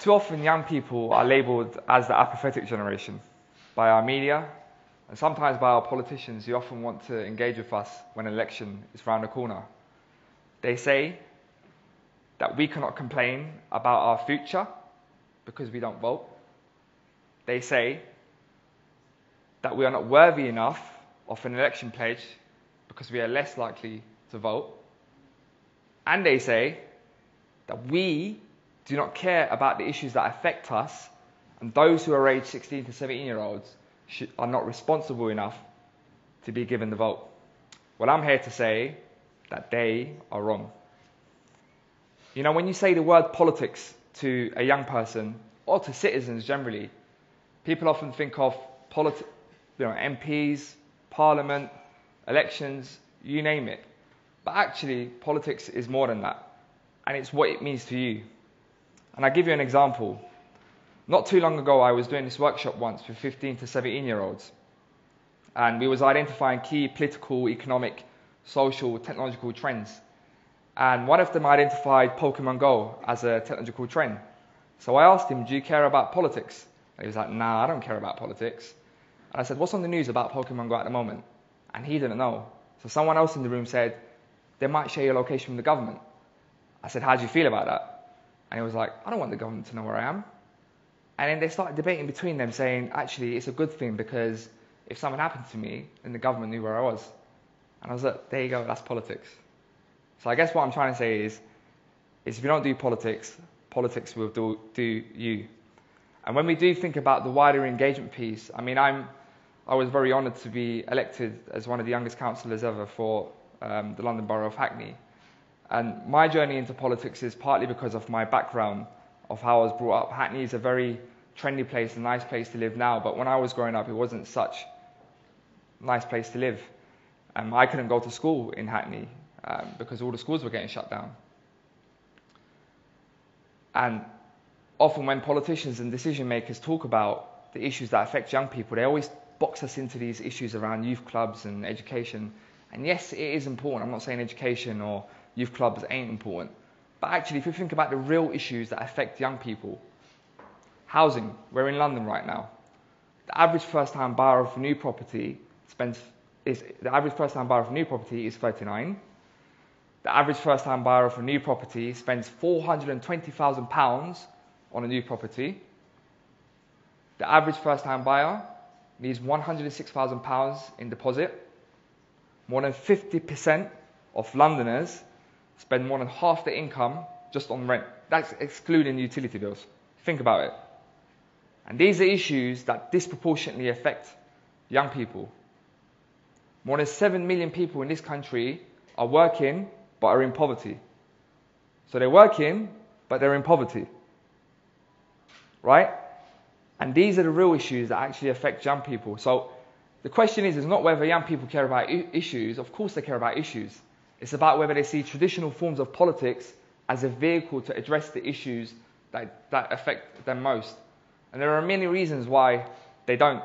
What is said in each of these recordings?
Too often young people are labelled as the apathetic generation by our media and sometimes by our politicians who often want to engage with us when an election is round the corner. They say that we cannot complain about our future because we don't vote. They say that we are not worthy enough of an election pledge because we are less likely to vote. And they say that we do not care about the issues that affect us, and those who are aged 16 to 17-year-olds are not responsible enough to be given the vote. Well, I'm here to say that they are wrong. You know, when you say the word politics to a young person, or to citizens generally, people often think of MPs, Parliament, elections, you name it. But actually, politics is more than that, and it's what it means to you. And I'll give you an example. Not too long ago, I was doing this workshop once with 15 to 17-year-olds, and we was identifying key political, economic, social, technological trends. And one of them identified Pokemon Go as a technological trend. So I asked him, do you care about politics? And he was like, nah, I don't care about politics. And I said, what's on the news about Pokemon Go at the moment? And he didn't know. So someone else in the room said, they might share your location from the government. I said, how do you feel about that? And he was like, I don't want the government to know where I am. And then they started debating between them, saying, actually, it's a good thing because if something happened to me, then the government knew where I was. And I was like, there you go, that's politics. So I guess what I'm trying to say is if you don't do politics, politics will do you. And when we do think about the wider engagement piece, I mean, I was very honoured to be elected as one of the youngest councillors ever for the London Borough of Hackney. And my journey into politics is partly because of my background, of how I was brought up. Hackney is a very trendy place, a nice place to live now, but when I was growing up, it wasn't such a nice place to live. I couldn't go to school in Hackney because all the schools were getting shut down. And often when politicians and decision makers talk about the issues that affect young people, they always box us into these issues around youth clubs and education. And yes, it is important. I'm not saying education or youth clubs ain't important. But actually, if you think about the real issues that affect young people, housing, we're in London right now. The average first-time buyer of new property is 39. The average first-time buyer of a new property spends £420,000 on a new property. The average first-time buyer needs £106,000 in deposit. More than 50% of Londoners spend more than half their income just on rent. That's excluding utility bills. Think about it. And these are issues that disproportionately affect young people. More than 7 million people in this country are working but are in poverty. So they're working, but they're in poverty. Right? And these are the real issues that actually affect young people. So the question is not whether young people care about issues. Of course they care about issues. It's about whether they see traditional forms of politics as a vehicle to address the issues that affect them most. And there are many reasons why they don't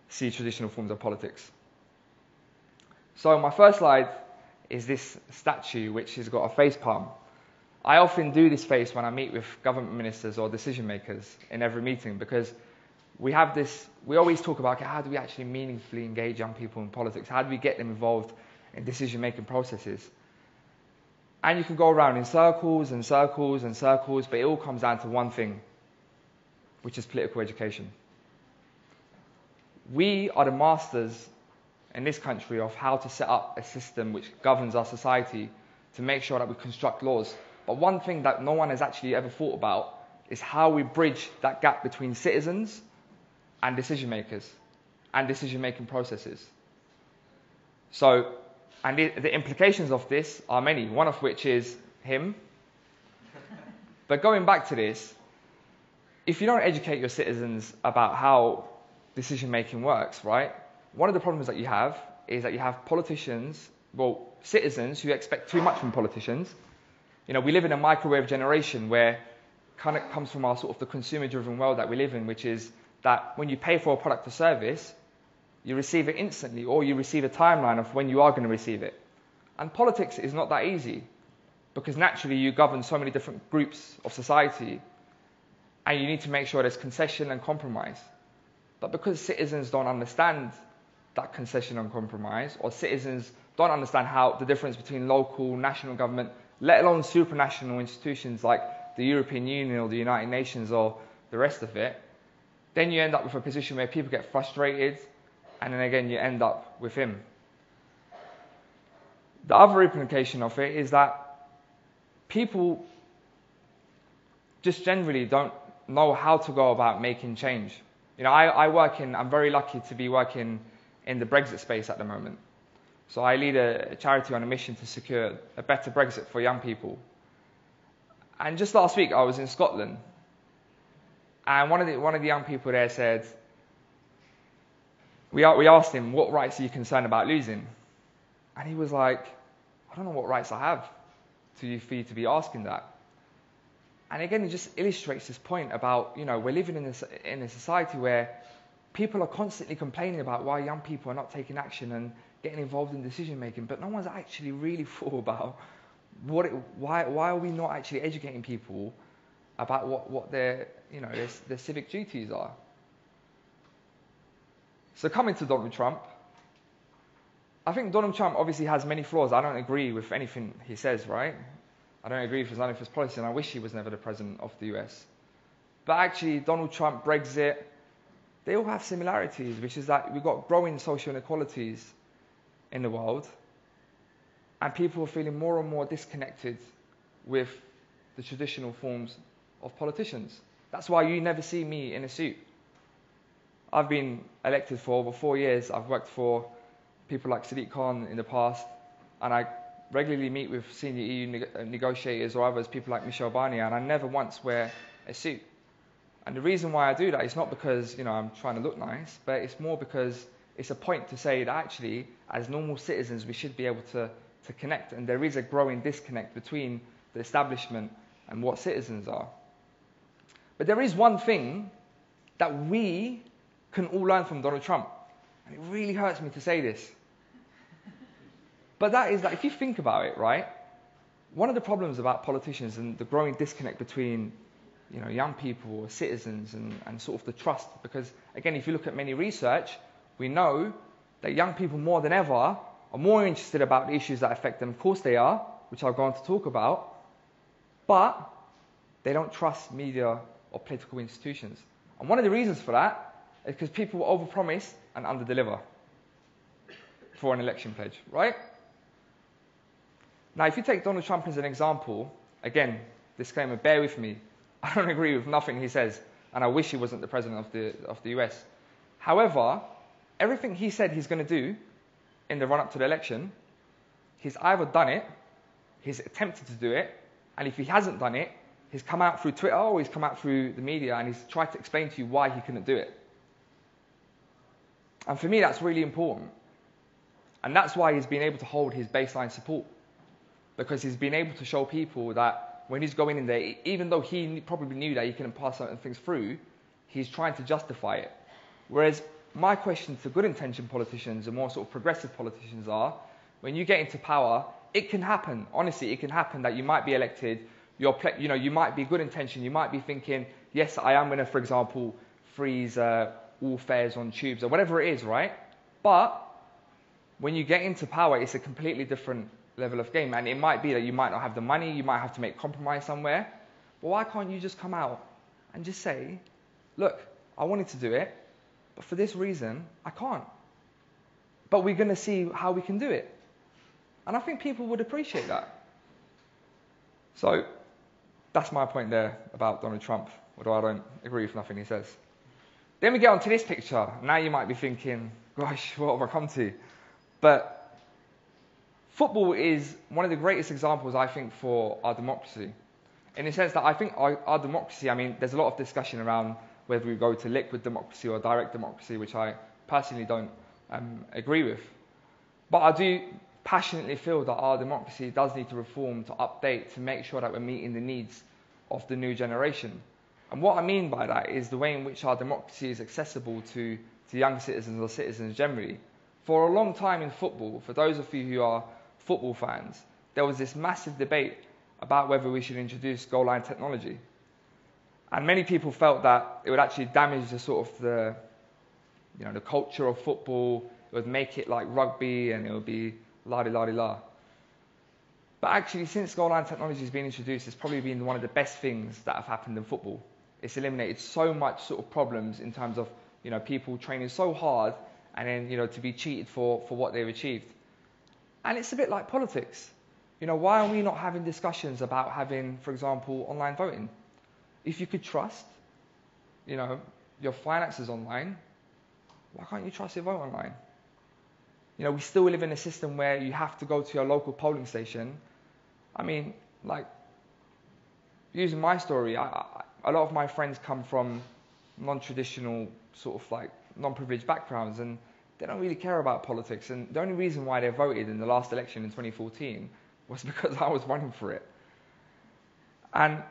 see traditional forms of politics. So my first slide is this statue which has got a face palm. I often do this face when I meet with government ministers or decision makers in every meeting because we always talk about how do we actually meaningfully engage young people in politics? How do we get them involved in decision-making processes? And you can go around in circles and circles and circles, but it all comes down to one thing, which is political education. We are the masters in this country of how to set up a system which governs our society to make sure that we construct laws. But one thing that no one has actually ever thought about is how we bridge that gap between citizens and decision makers and decision-making processes. So, and the implications of this are many, one of which is him. But going back to this, if you don't educate your citizens about how decision-making works, right? One of the problems that you have is that you have citizens who expect too much from politicians. You know, we live in a microwave generation where kind of comes from our sort of the consumer-driven world that we live in, which is that when you pay for a product or service, you receive it instantly, or you receive a timeline of when you are going to receive it. And politics is not that easy, because naturally you govern so many different groups of society. and you need to make sure there's concession and compromise. But because citizens don't understand that concession and compromise, or citizens don't understand how the difference between local, national government, let alone supranational institutions like the European Union or the United Nations or the rest of it, then you end up with a position where people get frustrated, and then again you end up with him. The other implication of it is that people just generally don't know how to go about making change. You know, I'm very lucky to be working in the Brexit space at the moment. So I lead a charity on a mission to secure a better Brexit for young people. And just last week I was in Scotland, and one of the young people there said, we asked him, what rights are you concerned about losing? And he was like, I don't know what rights I have for you to be asking that. And again, it just illustrates this point about, you know, we're living in a society where people are constantly complaining about why young people are not taking action and getting involved in decision making, but no one's actually really thought about why are we not actually educating people about what their civic duties are. So coming to Donald Trump, I think Donald Trump obviously has many flaws. I don't agree with anything he says, right? I don't agree with none of his policy, and I wish he was never the president of the US. But actually, Donald Trump, Brexit, they all have similarities, which is that we've got growing social inequalities in the world, and people are feeling more and more disconnected with the traditional forms of politicians. That's why you never see me in a suit. I've been elected for over 4 years. I've worked for people like Sadiq Khan in the past, and I regularly meet with senior EU negotiators or others, people like Michel Barnier, and I never once wear a suit. And the reason why I do that is not because, you know, I'm trying to look nice, but it's more because it's a point to say that actually, as normal citizens, we should be able to connect, and there is a growing disconnect between the establishment and what citizens are. But there is one thing that we can all learn from Donald Trump, and it really hurts me to say this. But that is that if you think about it, right, one of the problems about politicians and the growing disconnect between, you know, young people or citizens and sort of the trust, because again, if you look at many research, we know that young people more than ever are more interested about the issues that affect them. Of course they are, which I'll go on to talk about, but they don't trust media or political institutions. And one of the reasons for that is because people overpromise and underdeliver for an election pledge, right? Now, if you take Donald Trump as an example, again, disclaimer, bear with me. I don't agree with nothing he says, and I wish he wasn't the president of the US. However, everything he said he's going to do in the run-up to the election, he's either done it, he's attempted to do it, and if he hasn't done it, he's come out through Twitter or he's come out through the media and he's tried to explain to you why he couldn't do it. And for me, that's really important. And that's why he's been able to hold his baseline support. Because he's been able to show people that when he's going in there, even though he probably knew that he couldn't pass certain things through, he's trying to justify it. Whereas my question to good-intentioned politicians and more sort of progressive politicians are, when you get into power, it can happen. Honestly, it can happen that you might be elected, you might be good-intentioned, you might be thinking, yes, I am going to, for example, freeze all fares on tubes or whatever it is, right? But when you get into power, it's a completely different level of game, and it might be that you might not have the money, you might have to make compromise somewhere, but why can't you just come out and just say, look, I wanted to do it, but for this reason, I can't. But we're going to see how we can do it. And I think people would appreciate that. So that's my point there about Donald Trump, although I don't agree with nothing he says. Then we get on to this picture. Now you might be thinking, gosh, what have I come to? But football is one of the greatest examples, I think, for our democracy. In the sense that I think our democracy, I mean, there's a lot of discussion around whether we go to liquid democracy or direct democracy, which I personally don't agree with. But I do passionately feel that our democracy does need to reform, to update, to make sure that we're meeting the needs of the new generation. And what I mean by that is the way in which our democracy is accessible to young citizens or citizens generally. For a long time in football, for those of you who are football fans, there was this massive debate about whether we should introduce goal line technology. And many people felt that it would actually damage the sort of the culture of football. It would make it like rugby, and it would be la-di-la-di-la. But actually, since goal line technology has been introduced, it's probably been one of the best things that have happened in football. It's eliminated so much sort of problems in terms of people training so hard and then to be cheated for what they've achieved. And it's a bit like politics. Why are we not having discussions about having, for example, online voting? If you could trust, your finances online, why can't you trust your vote online? We still live in a system where you have to go to your local polling station. I mean, like, using my story, a lot of my friends come from non-traditional, sort of like non-privileged backgrounds, and they don't really care about politics. And the only reason why they voted in the last election in 2014 was because I was running for it. And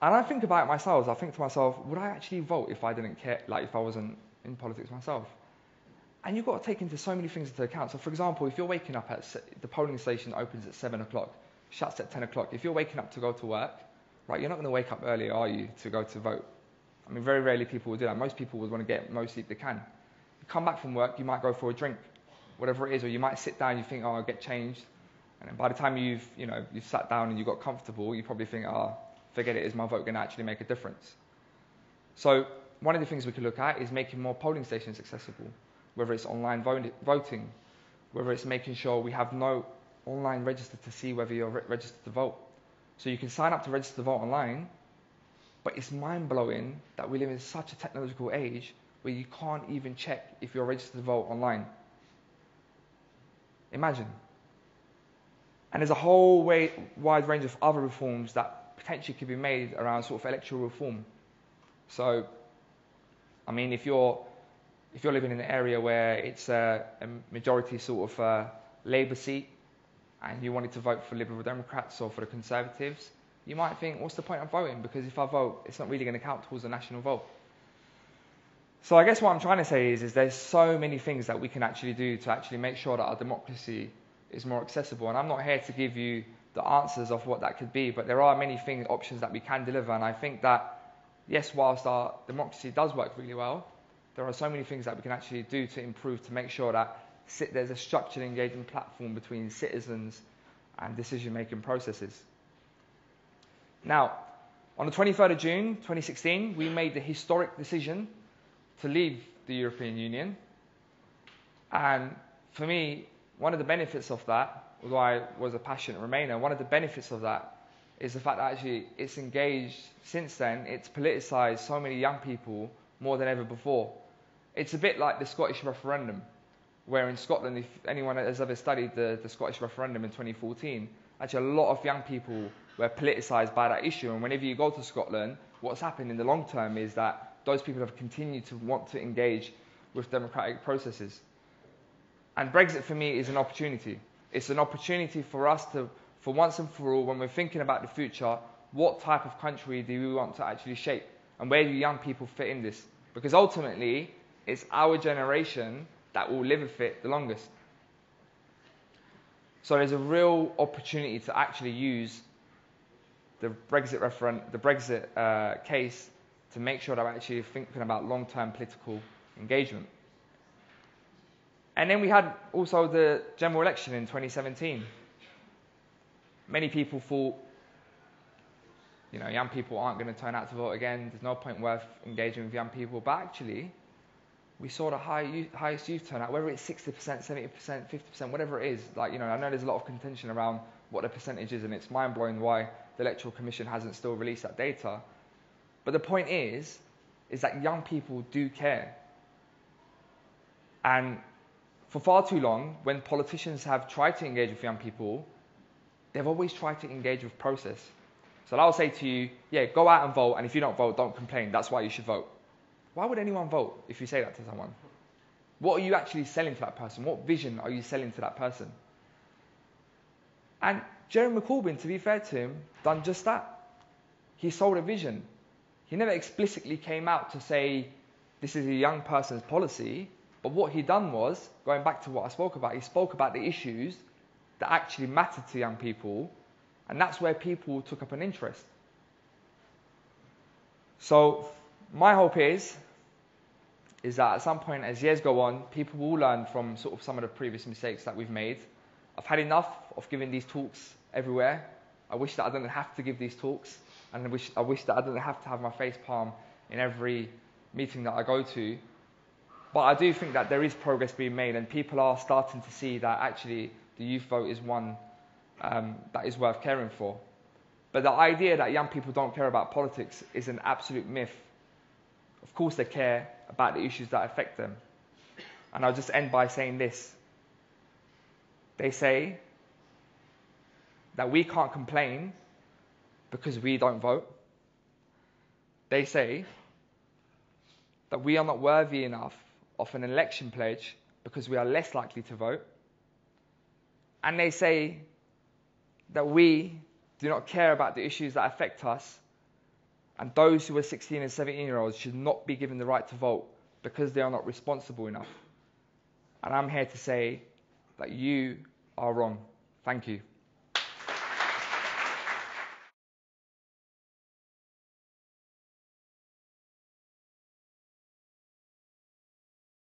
I think about it myself. I think to myself, would I actually vote if I didn't care, like if I wasn't in politics myself? And you've got to take into so many things into account. So for example, if you're waking up the polling station opens at 7 o'clock, shuts at 10 o'clock. If you're waking up to go to work, right, you're not going to wake up early, are you, to go to vote? I mean, very rarely people will do that. Most people would want to get most sleep they can. You come back from work, you might go for a drink, whatever it is, or you might sit down, you think, oh, I'll get changed. And then by the time you've sat down and you got comfortable, you probably think, oh, forget it, is my vote going to actually make a difference? So one of the things we could look at is making more polling stations accessible, whether it's online voting, whether it's making sure we have no online register to see whether you're registered to vote. So you can sign up to register to vote online, but it's mind-blowing that we live in such a technological age where you can't even check if you're registered to vote online. Imagine. And there's a whole wide range of other reforms that potentially could be made around sort of electoral reform. So, I mean, if you're living in an area where it's a majority sort of Labour seat, and you wanted to vote for Liberal Democrats or for the Conservatives, you might think, what's the point of voting? Because if I vote, it's not really going to count towards the national vote. So I guess what I'm trying to say is there's so many things that we can actually do to actually make sure that our democracy is more accessible. And I'm not here to give you the answers of what that could be, but there are many options that we can deliver. And I think that, yes, whilst our democracy does work really well, there are so many things that we can actually do to improve, to make sure that there's a structured, engaging platform between citizens and decision-making processes. Now, on the 23rd of June 2016, we made the historic decision to leave the European Union. And for me, one of the benefits of that, although I was a passionate Remainer, one of the benefits of that is the fact that actually it's engaged, since then, it's politicised so many young people more than ever before. It's a bit like the Scottish referendum, where in Scotland, if anyone has ever studied the Scottish referendum in 2014, actually a lot of young people were politicised by that issue. And whenever you go to Scotland, what's happened in the long term is that those people have continued to want to engage with democratic processes. And Brexit, for me, is an opportunity. It's an opportunity for us to, for once and for all, when we're thinking about the future, what type of country do we want to actually shape? And where do young people fit in this? Because ultimately, it's our generation that will live with it the longest. So there's a real opportunity to actually use the Brexit case to make sure that we're actually thinking about long-term political engagement. And then we had also the general election in 2017. Many people thought, young people aren't going to turn out to vote again. There's no point worth engaging with young people. But actually, we saw the highest youth turnout, whether it's 60%, 70%, 50%, whatever it is. I know there's a lot of contention around what the percentage is, and it's mind-blowing why the Electoral Commission hasn't still released that data. But the point is that young people do care. And for far too long, when politicians have tried to engage with young people, they've always tried to engage with process. So I'll say to you, yeah, go out and vote, and if you don't vote, don't complain. That's why you should vote. Why would anyone vote if you say that to someone? What are you actually selling to that person? What vision are you selling to that person? And Jeremy Corbyn, to be fair to him, done just that. He sold a vision. He never explicitly came out to say, this is a young person's policy, but what he done was, going back to what I spoke about, he spoke about the issues that actually mattered to young people, and that's where people took up an interest. So my hope is that at some point as years go on, people will learn from sort of some of the previous mistakes that we've made. I've had enough of giving these talks everywhere. I wish that I didn't have to give these talks, and I wish that I didn't have to have my face palm in every meeting that I go to. But I do think that there is progress being made, and people are starting to see that actually the youth vote is one that is worth caring for. But the idea that young people don't care about politics is an absolute myth. Of course they care about the issues that affect them. And I'll just end by saying this. They say that we can't complain because we don't vote. They say that we are not worthy enough of an election pledge because we are less likely to vote. And they say that we do not care about the issues that affect us, and those who are 16 and 17-year-olds should not be given the right to vote because they are not responsible enough. And I'm here to say that you are wrong. Thank you.